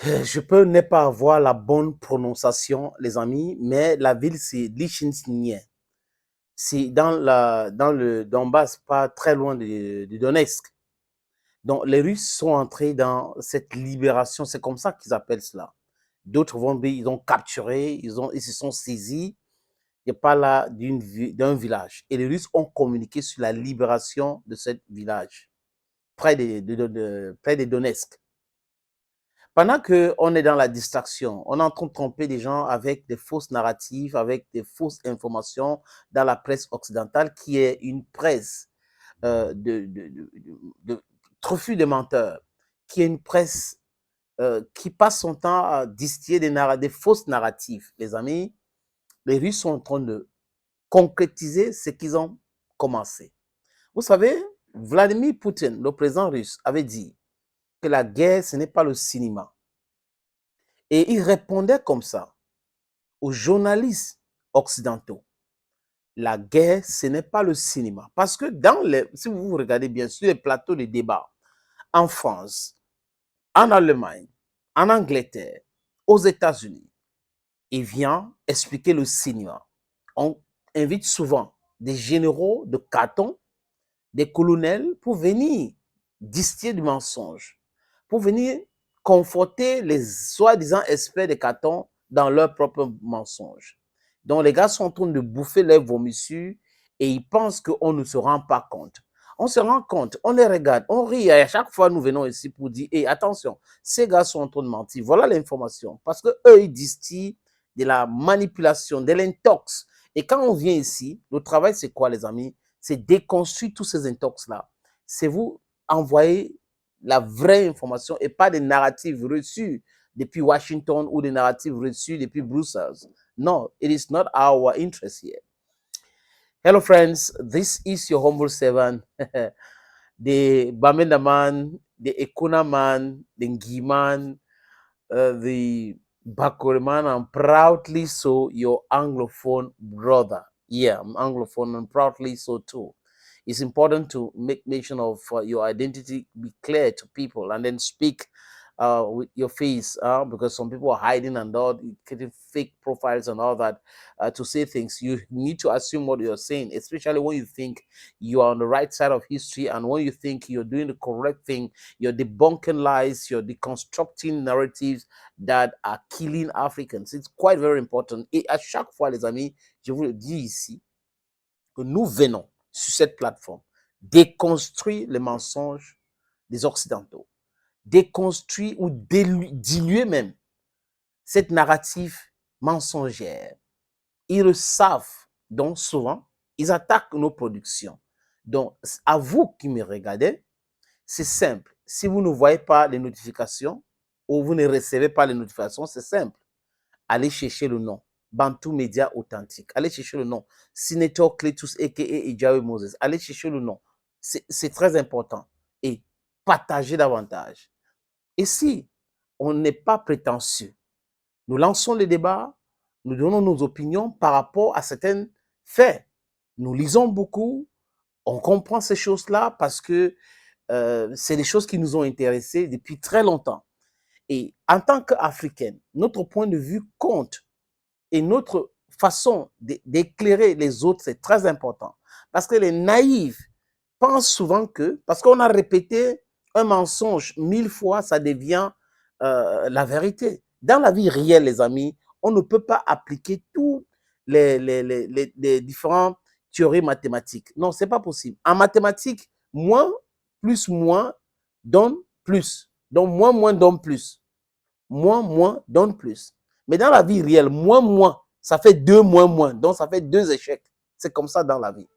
Je peux ne pas avoir la bonne prononciation, les amis, mais la ville, c'est Lichinsk. C'est dans le Donbass, pas très loin de Donetsk. Donc, les Russes sont entrés dans cette libération, c'est comme ça qu'ils appellent cela. D'autres vont dire, ils ont capturé, ils se sont saisis, il n'y a pas là d'un village. Et les Russes ont communiqué sur la libération de ce village, près de Donetsk. Pendant qu'on est dans la distraction, on est en train de tromper des gens avec des fausses narratives, avec des fausses informations dans la presse occidentale, qui est une presse de trophée de menteurs, qui est une presse qui passe son temps à distiller des fausses narratives. Les amis, les Russes sont en train de concrétiser ce qu'ils ont commencé. Vous savez, Vladimir Poutine, le président russe, avait dit que la guerre, ce n'est pas le cinéma. Et il répondait comme ça aux journalistes occidentaux. La guerre, ce n'est pas le cinéma. Parce que si vous regardez bien sur les plateaux de débat, en France, en Allemagne, en Angleterre, aux États-Unis, il vient expliquer le cinéma. On invite souvent des généraux de carton, des colonels pour venir distiller du mensonge, pour venir conforter les soi-disant experts de carton dans leurs propres mensonges. Donc les gars sont en train de bouffer leurs vomissures et ils pensent qu'on ne se rend pas compte. On se rend compte, on les regarde, on rit. Et à chaque fois, nous venons ici pour dire, hey, attention, ces gars sont en train de mentir. Voilà l'information. Parce qu'eux, ils distillent de la manipulation, de l'intox. Et quand on vient ici, le travail, c'est quoi, les amis? C'est déconstruire tous ces intox-là. C'est vous envoyer la vraie information et pas des narratives reçues depuis Washington ou des narratives reçues depuis Brussels. No, it is not our interest here. Hello, friends. This is your humble servant, the Bamenda man, the Ekuna man, the Ngiman, the Bakore man, and proudly so your Anglophone brother. Yeah, I'm Anglophone and proudly so too. It's important to make mention of your identity, be clear to people, and then speak with your face because some people are hiding and all, getting fake profiles and all that to say things. You need to assume what you're saying, especially when you think you are on the right side of history and when you think you're doing the correct thing, you're debunking lies, you're deconstructing narratives that are killing Africans. It's quite very important. Et à chaque fois, les amis, je vous le dis ici, que nous venons sur cette plateforme déconstruire les mensonges des Occidentaux, déconstruire ou diluer même cette narrative mensongère. Ils le savent, donc souvent, ils attaquent nos productions. Donc, à vous qui me regardez, c'est simple. Si vous ne voyez pas les notifications ou vous ne recevez pas les notifications, c'est simple. Allez chercher le nom. Bantu Média Authentique. Allez chercher le nom. Senator Cletus, a.k.a. Ijawe Moses. Allez chercher le nom. C'est très important. Et partagez davantage. Et si on n'est pas prétentieux, nous lançons le débat, nous donnons nos opinions par rapport à certains faits. Nous lisons beaucoup, on comprend ces choses-là parce que c'est des choses qui nous ont intéressés depuis très longtemps. Et en tant qu'Africaine, notre point de vue compte. Et notre façon d'éclairer les autres, c'est très important. Parce que les naïfs pensent souvent que, parce qu'on a répété un mensonge 1000 fois, ça devient la vérité. Dans la vie réelle, les amis, on ne peut pas appliquer tous les différentes théories mathématiques. Non, ce n'est pas possible. En mathématiques, moins plus moins donne plus. Donc, moins donne plus. Moins donne plus. Mais dans la vie réelle, moins, ça fait 2 moins. Donc, ça fait 2 échecs. C'est comme ça dans la vie.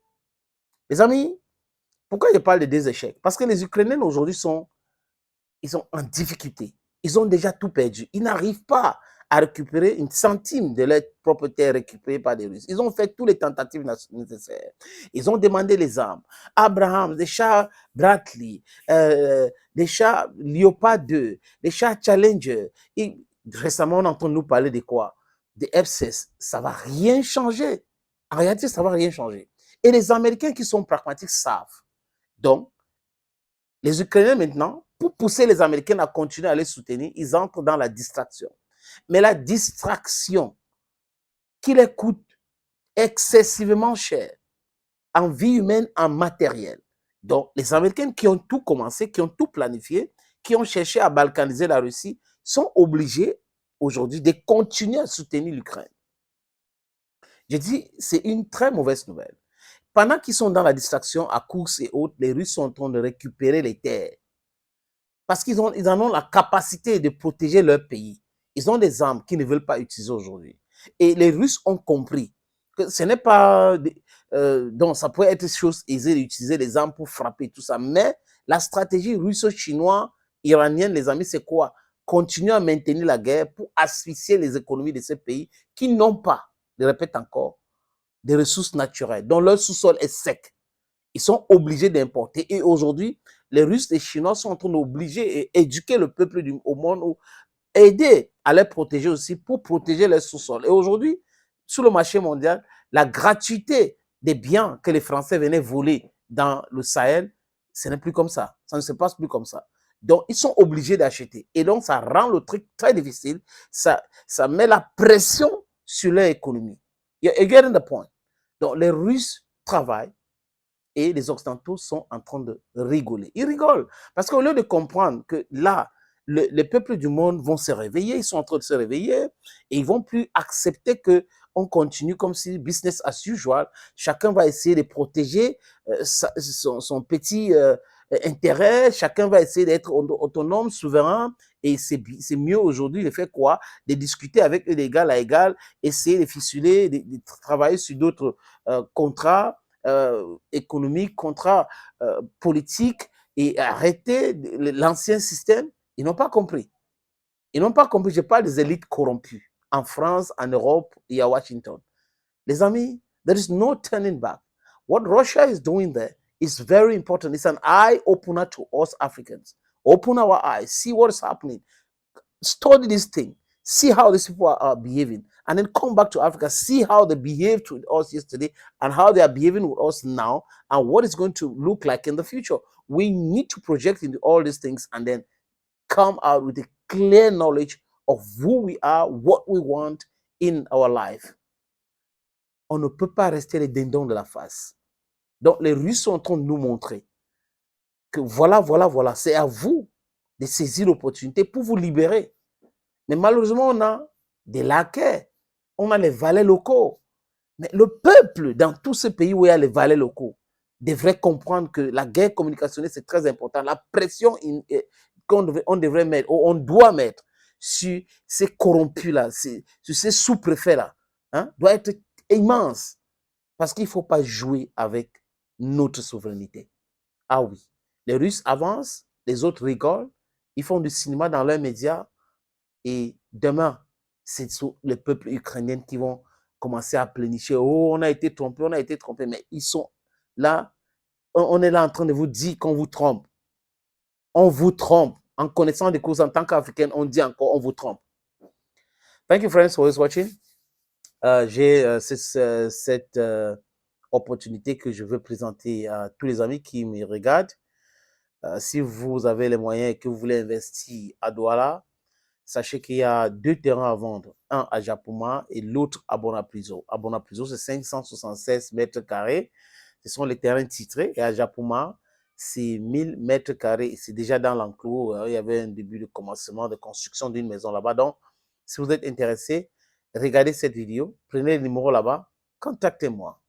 Les amis, pourquoi je parle de 2 échecs? Parce que les Ukrainiens aujourd'hui ils sont en difficulté. Ils ont déjà tout perdu. Ils n'arrivent pas à récupérer une centime de leur propre terre récupérée par les Russes. Ils ont fait toutes les tentatives nécessaires. Ils ont demandé les armes. Abraham, des chars Bradley, des chars Leopard 2, des chars Challenger. Et récemment, on entend nous parler de quoi? Des F-16. Ça ne va rien changer. En réalité, ça ne va rien changer. Et les Américains qui sont pragmatiques savent. Donc, les Ukrainiens maintenant, pour pousser les Américains à continuer à les soutenir, ils entrent dans la distraction. Mais la distraction qui les coûte excessivement cher en vie humaine, en matériel. Donc, les Américains qui ont tout commencé, qui ont tout planifié, qui ont cherché à balkaniser la Russie, sont obligés aujourd'hui de continuer à soutenir l'Ukraine. Je dis, c'est une très mauvaise nouvelle. Pendant qu'ils sont dans la distraction à course et autres, les Russes sont en train de récupérer les terres. Parce qu'ils en ont la capacité de protéger leur pays. Ils ont des armes qu'ils ne veulent pas utiliser aujourd'hui. Et les Russes ont compris que ce n'est pas... donc, ça pourrait être chose aisée d'utiliser les armes pour frapper tout ça. Mais la stratégie russo-chinoise, iranienne, les amis, c'est quoi? Continuer à maintenir la guerre pour asphyxier les économies de ces pays qui n'ont pas, je répète encore, des ressources naturelles, dont leur sous-sol est sec. Ils sont obligés d'importer. Et aujourd'hui, les Russes et les Chinois sont en train d'obliger et éduquer le peuple au monde, ou aider à les protéger aussi pour protéger leur sous-sol. Et aujourd'hui, sur le marché mondial, la gratuité des biens que les Français venaient voler dans le Sahel, ce n'est plus comme ça. Ça ne se passe plus comme ça. Donc, ils sont obligés d'acheter. Et donc, ça rend le truc très difficile. Ça met la pression sur leur économie. You're getting the point. Donc, les Russes travaillent et les Occidentaux sont en train de rigoler. Ils rigolent parce qu'au lieu de comprendre que là, les peuples du monde vont se réveiller, ils sont en train de se réveiller et ils vont plus accepter que on continue comme si business as usual. Chacun va essayer de protéger son petit intérêt. Chacun va essayer d'être autonome, souverain. Et c'est mieux aujourd'hui de faire quoi? De discuter avec eux d'égal à égal, essayer de ficeler, de travailler sur d'autres contrats économiques, contrats politiques et arrêter l'ancien système. Ils n'ont pas compris. Ils n'ont pas compris. Je parle des élites corrompues en France, en Europe et à Washington. Les amis, there is no turning back. What Russia is doing there is very important. It's an eye opener to us Africans. Open our eyes, see what is happening, study this thing, see how these people are behaving, and then come back to Africa, see how they behaved with us yesterday and how they are behaving with us now and what it's going to look like in the future. We need to project into all these things and then come out with a clear knowledge of who we are, what we want in our life. On ne peut pas rester les dindons de la face. Donc, les Russes sont en train de nous montrer que voilà, c'est à vous de saisir l'opportunité pour vous libérer. Mais malheureusement, on a des laquais, on a les valets locaux. Mais le peuple, dans tous ces pays où il y a les valets locaux, devrait comprendre que la guerre communicationnelle, c'est très important. La pression qu'on devrait mettre, ou on doit mettre sur ces corrompus-là, sur ces sous-préfets-là, hein, doit être immense. Parce qu'il ne faut pas jouer avec notre souveraineté. Ah oui, les Russes avancent, les autres rigolent, ils font du cinéma dans leurs médias et demain, c'est le peuple ukrainien qui vont commencer à plénicher. Oh, on a été trompé, mais ils sont là, on est là en train de vous dire qu'on vous trompe. On vous trompe. En connaissant des causes en tant qu'Africain, on dit encore, on vous trompe. Thank you, friends, for watching. J'ai cette opportunité que je veux présenter à tous les amis qui me regardent. Si vous avez les moyens et que vous voulez investir à Douala, sachez qu'il y a 2 terrains à vendre, un à Japoma et l'autre à Bonapuiso. À Bonapuiso, c'est 576 mètres carrés. Ce sont les terrains titrés. Et à Japoma, c'est 1000 mètres carrés. C'est déjà dans l'enclos. Il y avait un début de commencement de construction d'une maison là-bas. Donc, si vous êtes intéressé, regardez cette vidéo, prenez le numéro là-bas, contactez-moi.